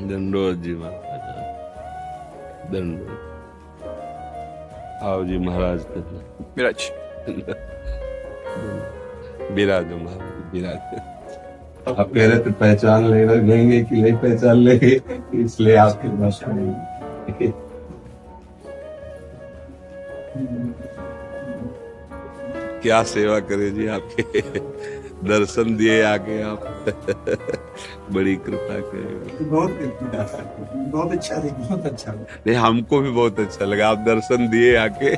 दंडोत जी महाराज, दंडोत। आओ जी महाराज, विराज। विराजो महाराज, विराज। आप कह रहे थे पहचान लेंगे कि नहीं पहचान लेंगे, इसलिए आपके पास आए। क्या सेवा करे जी आपके, दर्शन दिए आके आप। बड़ी कृपा करे। बहुत अच्छा नहीं, हमको भी बहुत अच्छा लगा, आप दर्शन दिए आके।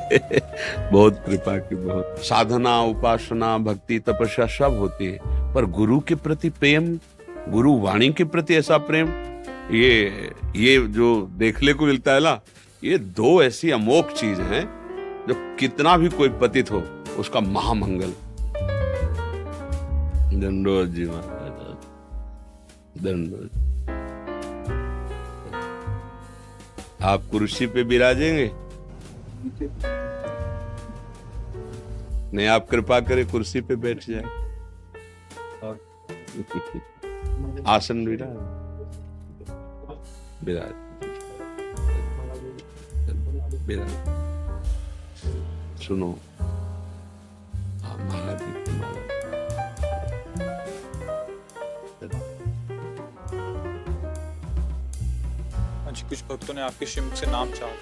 बहुत कृपा की, बहुत। साधना, उपासना, भक्ति, तपस्या सब होती है, पर गुरु के प्रति प्रेम, गुरु वाणी के प्रति ऐसा प्रेम, ये जो देखने को मिलता है ना, ये दो ऐसी अमोघ चीज हैं जो कितना भी कोई पतित हो उसका महामंगल। दंडोत जी महाराज, दंडोत। आप कुर्सी पे विराजेंगे? नहीं, आप कृपा करें कुर्सी पे बैठ जाए। आसन विराज, विराज, विराज। सुनो, आप महाराज जी की माला। कुछ भक्तों ने आपके श्रीमुख से नाम चाहा।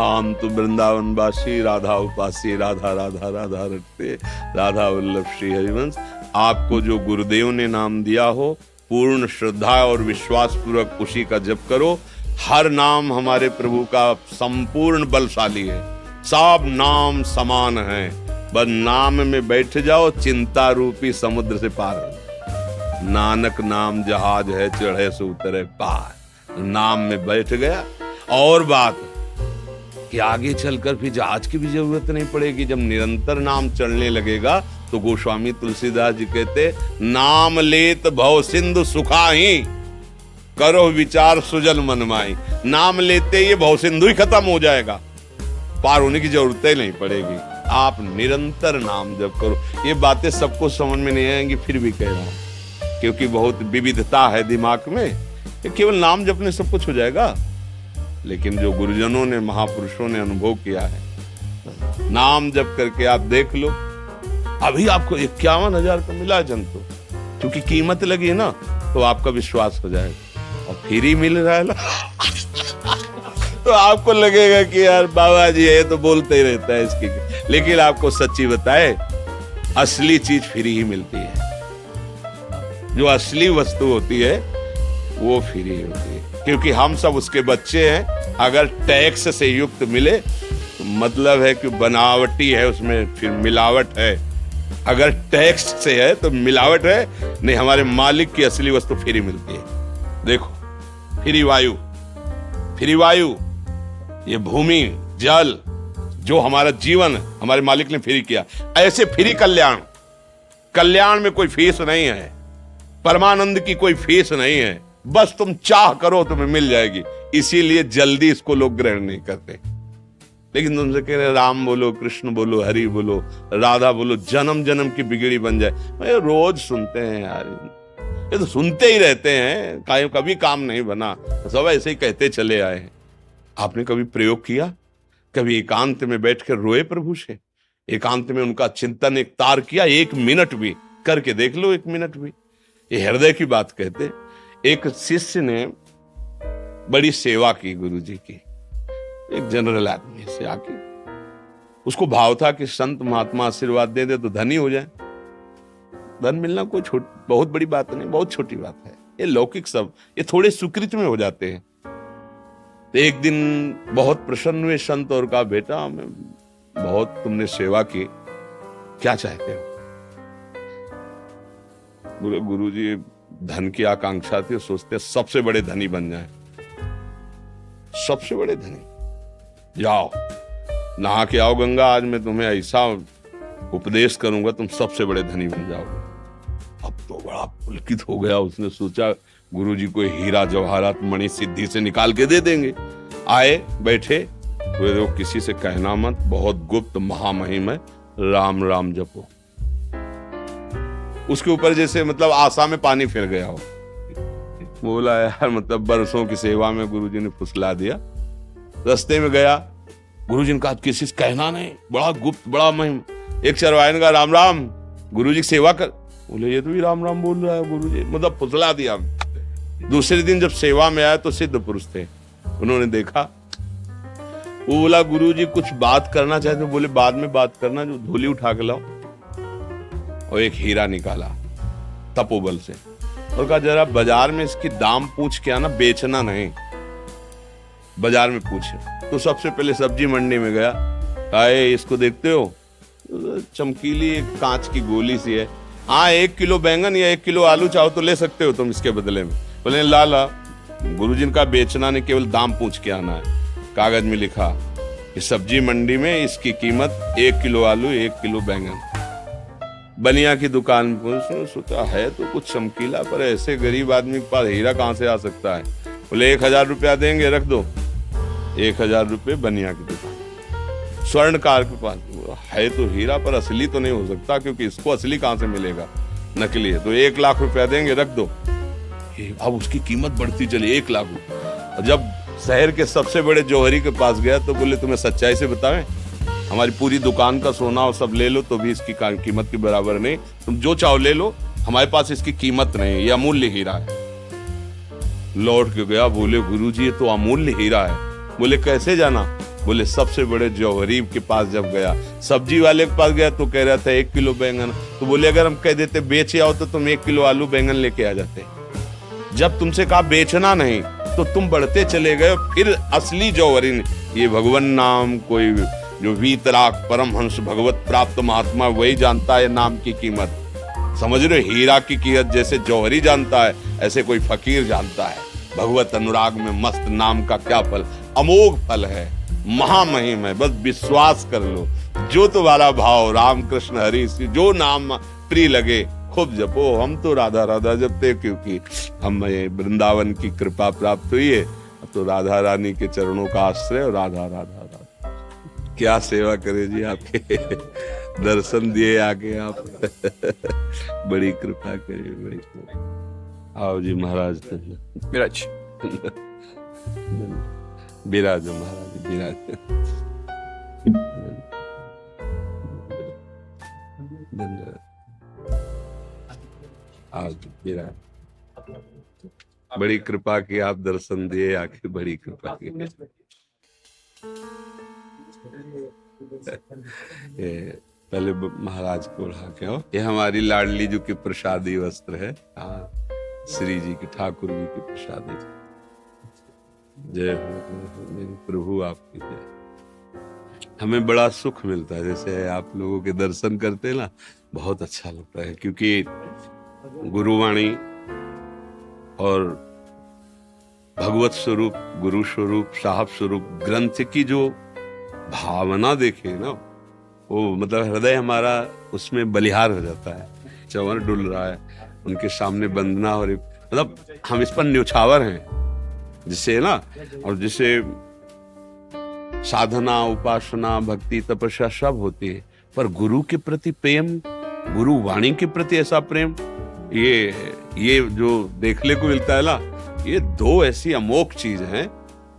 आम तो वृंदावन वासी, राधा उपासी, राधा राधा राधा रटते, राधा वल्लभ श्री हरिवंश। आपको जो गुरुदेव ने नाम दिया हो, पूर्ण श्रद्धा और विश्वास पूर्वक उसी का जप करो। हर नाम हमारे प्रभु का संपूर्ण बलशाली है, सब नाम समान है। बस नाम में बैठ जाओ, चिंता रूपी समुद्र से पार हो। नानक नाम जहाज है, चढ़े से उतरे पार। नाम में बैठ गया, और बात कि आगे चलकर फिर जहाज की भी जरूरत नहीं पड़ेगी। जब निरंतर नाम चलने लगेगा तो गोस्वामी तुलसीदास जी कहते, नाम लेत भव सिंधु सुखाही, करो विचार सुजन मनमाई। नाम लेते ये भव सिंधु ही खत्म हो जाएगा, पार होने की जरूरत ही नहीं पड़ेगी। आप निरंतर नाम जप करो। ये बातें सबको समझ में नहीं आएंगी, फिर भी कह रहा हूं, क्योंकि बहुत विविधता है दिमाग में। केवल नाम जपने सब कुछ हो जाएगा, लेकिन जो गुरुजनों ने, महापुरुषों ने अनुभव किया है, नाम जप करके आप देख लो। अभी आपको 51,000 का मिला जंतु, क्योंकि कीमत लगी ना, तो आपका विश्वास हो जाएगा। और फ्री मिल रहा है ना, तो आपको लगेगा कि यार बाबा जी है तो बोलते ही रहता है इसकी। लेकिन आपको सच्ची बताए, असली चीज फ्री ही मिलती है। जो असली वस्तु होती है वो फ्री होती है, क्योंकि हम सब उसके बच्चे हैं। अगर टैक्स से युक्त मिले तो मतलब है कि बनावटी है, उसमें फिर मिलावट है। अगर टैक्स से है तो मिलावट है, नहीं, हमारे मालिक की असली वस्तु फ्री मिलती है। देखो, फ्री वायु, फ्री वायु, ये भूमि, जल, जो हमारा जीवन हमारे मालिक ने फ्री किया। ऐसे फ्री कल्याण, कल्याण में कोई फीस नहीं है, परमानंद की कोई फीस नहीं है। बस तुम चाह करो तुम्हें मिल जाएगी। इसीलिए जल्दी इसको लोग ग्रहण नहीं करते। लेकिन तुमसे कह रहे राम बोलो, कृष्ण बोलो, हरि बोलो, राधा बोलो, जन्म जन्म की बिगड़ी बन जाए। मैं रोज सुनते हैं यार, ये तो सुनते ही रहते हैं, कभी काम नहीं बना, सब ऐसे ही कहते चले आए हैं। आपने कभी प्रयोग किया? कभी एकांत में बैठ कर रोए प्रभु से? एकांत में उनका चिंतन एक तार किया? 1 मिनट भी करके देख लो, 1 मिनट भी। ये हृदय की बात कहते। एक शिष्य ने बड़ी सेवा की गुरु जी की, एक जनरल आदमी से आके। उसको भाव था कि संत महात्मा आशीर्वाद दे दे तो धनी हो जाए। धन मिलना कोई बहुत बड़ी बात नहीं, बहुत छोटी बात है। ये लौकिक सब, ये थोड़े सुकृत में हो जाते हैं। तो एक दिन बहुत प्रसन्न हुए संत और कहा, बेटा मैं बहुत तुमने सेवा की, क्या चाहते हो? गुरु जी धन की आकांक्षा थी, सोचते सबसे बड़े धनी बन जाए, सबसे बड़े धनी। जाओ नहा के आओ गंगा, आज मैं तुम्हें ऐसा उपदेश करूंगा तुम सबसे बड़े धनी बन जाओगे। अब तो बड़ा पुलकित हो गया। उसने सोचा गुरुजी को हीरा जवाहरात मणि सिद्धि से निकाल के दे देंगे। आए, बैठे, वो किसी से कहना मत, बहुत गुप्त महामहिम है, राम राम जपो। उसके ऊपर जैसे मतलब आशा में पानी फिर गया हो। बोला यार मतलब बरसों की सेवा में गुरुजी ने फुसला दिया। रास्ते में गया, गुरुजी ने कहा किसी से कहना नहीं, बड़ा गुप्त बड़ा महिम। एक चरवाहे ने कहा राम राम गुरुजी की सेवा कर। बोले ये तो भी राम राम बोल रहा है गुरुजी, मतलब फुसला दिया। दूसरे दिन जब सेवा में आया तो सिद्ध पुरुष थे, उन्होंने देखा। वो बोला गुरुजी कुछ बात करना चाहते, तो बोले बाद में बात करना, जो धूली उठा के लाओ। और एक हीरा निकाला तपोबल से और कहा जरा बाजार में इसकी दाम पूछ के आना, बेचना नहीं, बाजार में पूछे। तो सबसे पहले सब्जी मंडी में गया, आए इसको देखते हो, चमकीली एक कांच की गोली सी है, हाँ 1 किलो बैंगन या 1 किलो आलू चाहो तो ले सकते हो तुम इसके बदले में। बोले ला। गुरुजी का बेचना नहीं, केवल दाम पूछ के आना है। कागज में लिखा कि सब्जी मंडी में इसकी कीमत 1 किलो आलू 1 किलो बैंगन। बनिया की दुकान पर सोचा है तो कुछ चमकीला, पर ऐसे गरीब आदमी के पास हीरा कहाँ से आ सकता है। बोले 1000 रुपया देंगे, रख दो। 1000 रुपये बनिया की दुकान। स्वर्णकार के पास है तो हीरा, पर असली तो नहीं हो सकता, क्योंकि इसको असली कहाँ से मिलेगा, नकली है। तो 1 लाख रुपया देंगे, रख दो। अब उसकी कीमत बढ़ती चली 1 लाख रुपये। जब शहर के सबसे बड़े जौहरी के पास गया तो बोले तुम्हें सच्चाई से बताएं, हमारी पूरी दुकान का सोना और सब ले लो तो भी इसकी कीमत के बराबर नहीं, तुम जो चाहो ले लो, हमारे पास इसकी कीमत नहीं, ये अमूल्य हीरा है। लौट के गया, बोले गुरुजी ये तो अमूल्य हीरा है। बोले कैसे जाना? बोले सबसे बड़े जौहरी के पास जब गया, सब्जी वाले के पास गया तो कह रहा था 1 किलो बैंगन। तो बोले अगर हम कह देते बेचे आओ तो तुम 1 किलो आलू बैंगन लेके आ जाते। जब तुमसे कहा बेचना नहीं तो तुम बढ़ते चले गए। फिर असली जौहरी ने, ये भगवान नाम कोई जो वीतराग परमहंस भगवत प्राप्त महात्मा वही जानता है नाम की कीमत। समझ रहे, हीरा की कीमत जैसे जौहरी जानता है ऐसे कोई फकीर जानता है। भगवत अनुराग में मस्त नाम का क्या फल, अमोघ फल है, महामहिम है। बस विश्वास कर लो, जो तुम्हारा भाव राम कृष्ण हरि जो नाम प्रिय लगे खूब जपो। हम तो राधा राधा जपते क्योंकि हमें वृंदावन की कृपा प्राप्त हुई है, तो राधा रानी के चरणों का आश्रय और राधा राधा राधा। क्या सेवा करे जी आपके दर्शन दिए आके आप बड़ी कृपा करिए, बड़ी कृपा। आओ जी महाराज विराज विराज महाराज विराज। आओ जी विराज, बड़ी कृपा की आप दर्शन दिए आके, बड़ी कृपा की। ये पहले महाराज को उठा के आओ। ये हमारी लाडली जी की प्रसादी वस्त्र है, हाँ श्री जी की ठाकुर जी की प्रसादी। जय हो मेरे प्रभु, आपकी जय। हमें बड़ा सुख मिलता है, जैसे आप लोगों के दर्शन करते हैं ना, बहुत अच्छा लगता है। क्योंकि गुरुवाणी और भगवत स्वरूप, गुरु स्वरूप, साहब स्वरूप ग्रंथ की जो भावना देखे ना, वो मतलब हृदय हमारा उसमें बलिहार हो जाता है। चंवर डुल रहा है उनके सामने वंदना, और मतलब हम इस पर न्योछावर हैं जिसे ना, और जिसे साधना उपासना भक्ति तपस्या सब होती है, पर गुरु के प्रति प्रेम, गुरु वाणी के प्रति ऐसा प्रेम, ये जो देखने को मिलता है ना, ये 2 ऐसी अमोघ चीज हैं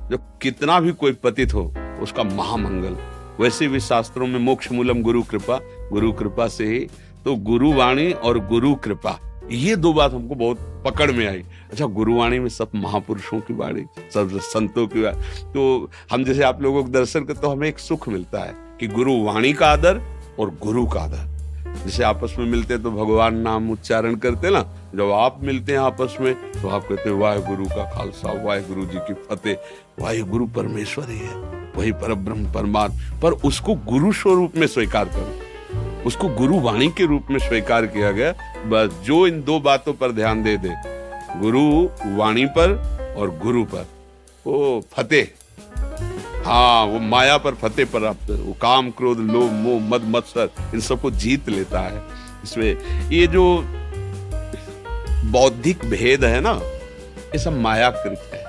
जो कितना भी कोई पतित हो उसका महामंगल। वैसे भी शास्त्रों में मोक्ष मूलम गुरु कृपा, गुरु कृपा से ही, तो गुरुवाणी और गुरु कृपा, ये 2 बात हमको बहुत पकड़ में आई। अच्छा, गुरुवाणी में सब महापुरुषों की वाणी, सब संतों की वाणी, तो हम जैसे आप लोगों को दर्शन करते तो हमें एक सुख मिलता है कि गुरुवाणी का आदर और गुरु का आदर। जैसे आपस में मिलते हैं तो भगवान नाम उच्चारण करते ना, जब आप मिलते हैं आपस में तो आप कहते हैं वाहेगुरु का खालसा, वाहेगुरु जी की फतेह, वाहेगुरु परमेश्वर ही है, वही परब्रह्म परमात्मा। पर उसको गुरु स्वरूप में स्वीकार करो, उसको गुरु वाणी के रूप में स्वीकार किया गया। बस जो इन 2 बातों पर ध्यान दे दे, गुरु वाणी पर और गुरु पर, वो फतेह, हाँ वो माया पर फतेह प्राप्त, वो काम क्रोध लोभ मोह मद मत्सर इन सबको जीत लेता है। इसमें ये जो बौद्धिक भेद है ना, ये सब मायाकृत है।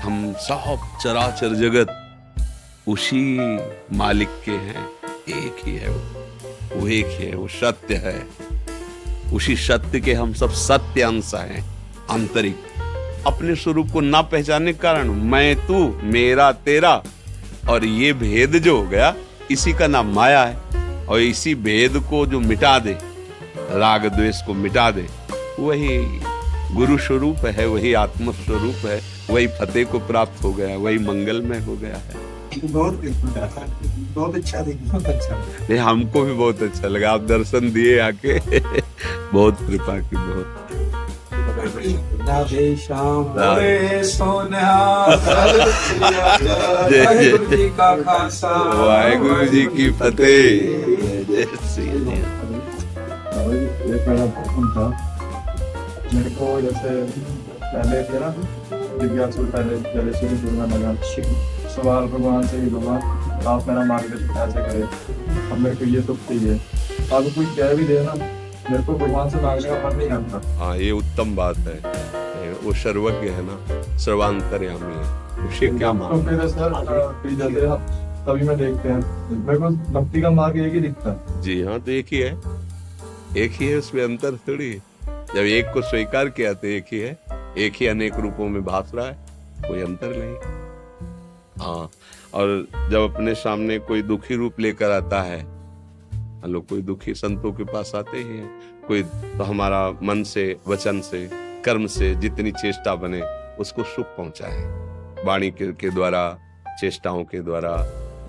हम सब चराचर जगत उसी मालिक के हैं, एक ही है वो एक ही है, वो सत्य है। उसी सत्य के हम सब सत्य अंश हैं, आंतरिक। अपने स्वरूप को ना पहचानने के कारण मैं तू मेरा तेरा और ये भेद जो हो गया, इसी का नाम माया है। और इसी भेद को जो मिटा दे, राग द्वेष को मिटा दे, वही गुरु स्वरूप है, वही आत्म स्वरूप है, वही फतेह को प्राप्त हो गया, वही मंगलमय हो गया है। बहुत अच्छा बहुत अच्छा। नहीं, हमको भी बहुत अच्छा लगा, आप दर्शन दिए आके बहुत कृपा की, बहुत राधे श्याम बोले सोनिया जय वाहेगुरु जय जी का खालसा वाहेगुरु जी की फतेह। जय श्री राम। ये पहला प्रश्न था मेरे को, जैसे पहले थे ना जिज्ञासु, पहले जैसे शुरू जुड़ना लगा, सवाल भगवान से ही, भगवान आप मेरा मार्गदर्शन ऐसे करें, अब मेरे को ये दुख चाहिए, अब कोई कह भी दे ना, मेरे को भगवान से मांगने का मन नहीं आता। हाँ, ये उत्तम बात है। वो सर्वज्ञ है ना, सर्वांतर्यामी है, उसे क्या तो मांगना। फिर सर जैसे तभी मैं देखते हैं, मेरे को भक्ति का मार्ग एक ही दिखता है। जी हाँ, तो एक ही है, एक ही है, उसमें अंतर थोड़ी है। जब एक को स्वीकार किया तो एक ही है, एक ही अनेक रूपों में भास रहा है, कोई अंतर नहीं। हाँ, और जब अपने सामने कोई दुखी रूप लेकर आता है, हम लोग कोई दुखी संतों के पास आते ही हैं, कोई तो हमारा मन से, वचन से, कर्म से जितनी चेष्टा बने उसको सुख पहुंचाए, वाणी के द्वारा, चेष्टाओं के द्वारा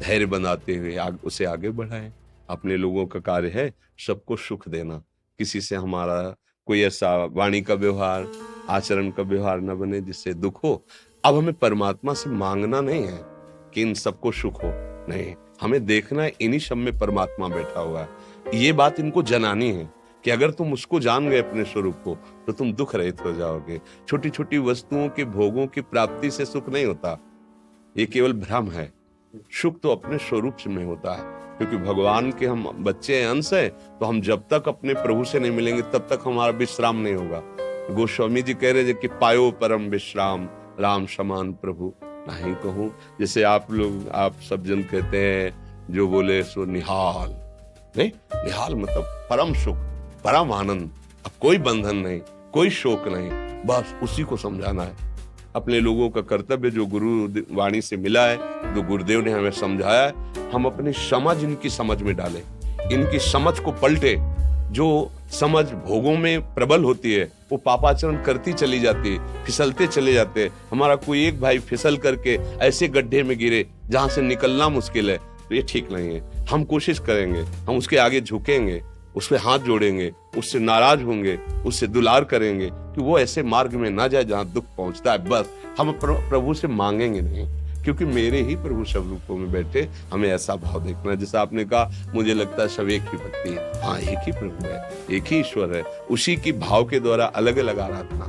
धैर्य बनाते हुए उसे आगे बढ़ाए। अपने लोगों का कार्य है सबको सुख देना, किसी से हमारा कोई ऐसा वाणी का व्यवहार, आचरण का व्यवहार न बने जिससे दुख हो। अब हमें परमात्मा से मांगना नहीं है कि इन सबको सुख हो, नहीं, हमें देखना है इन्हीं सब में परमात्मा बैठा हुआ है। ये बात इनको जनानी है कि अगर तुम उसको जान गए अपने स्वरूप को तो तुम दुख रहित हो जाओगे। छोटी छोटी वस्तुओं के भोगों की प्राप्ति से सुख नहीं होता, ये केवल भ्रम है। सुख तो अपने स्वरूप में होता है, क्योंकि भगवान के हम बच्चे हैं, अंश है, तो हम जब तक अपने प्रभु से नहीं मिलेंगे तब तक हमारा विश्राम नहीं होगा। गोस्वामी जी कह रहे थे कि पायो परम विश्राम राम समान प्रभु नहीं कहूं। जैसे आप लोग, आप सब जन कहते हैं जो बोले सो निहाल, नहीं, निहाल मतलब परम सुख, परम आनंद, अब कोई बंधन नहीं, कोई शोक नहीं, बस उसी को समझाना है। अपने लोगों का कर्तव्य जो गुरु वाणी से मिला है, जो गुरुदेव ने हमें समझाया है, हम अपनी समझ इनकी समझ में डालें, इनकी समझ को पलटे। जो समझ भोगों में प्रबल होती है वो पापाचरण करती चली जाती है, फिसलते चले जाते हैं। हमारा कोई एक भाई फिसल करके ऐसे गड्ढे में गिरे जहां से निकलना मुश्किल है, तो ये ठीक नहीं है। हम कोशिश करेंगे, हम उसके आगे झुकेंगे, उस पर हाथ जोड़ेंगे, उससे नाराज होंगे, उससे दुलार करेंगे कि वो ऐसे मार्ग में ना जाए जहां दुख पहुंचता है। बस हम प्रभु से मांगेंगे नहीं, क्योंकि मेरे ही प्रभु सब रूपों में बैठे, हमें ऐसा भाव देखना है। जैसा आपने कहा, मुझे लगता है सब एक ही भक्ति है। हाँ, एक ही प्रभु है, एक ही ईश्वर है, उसी की भाव के द्वारा अलग अलग आराधना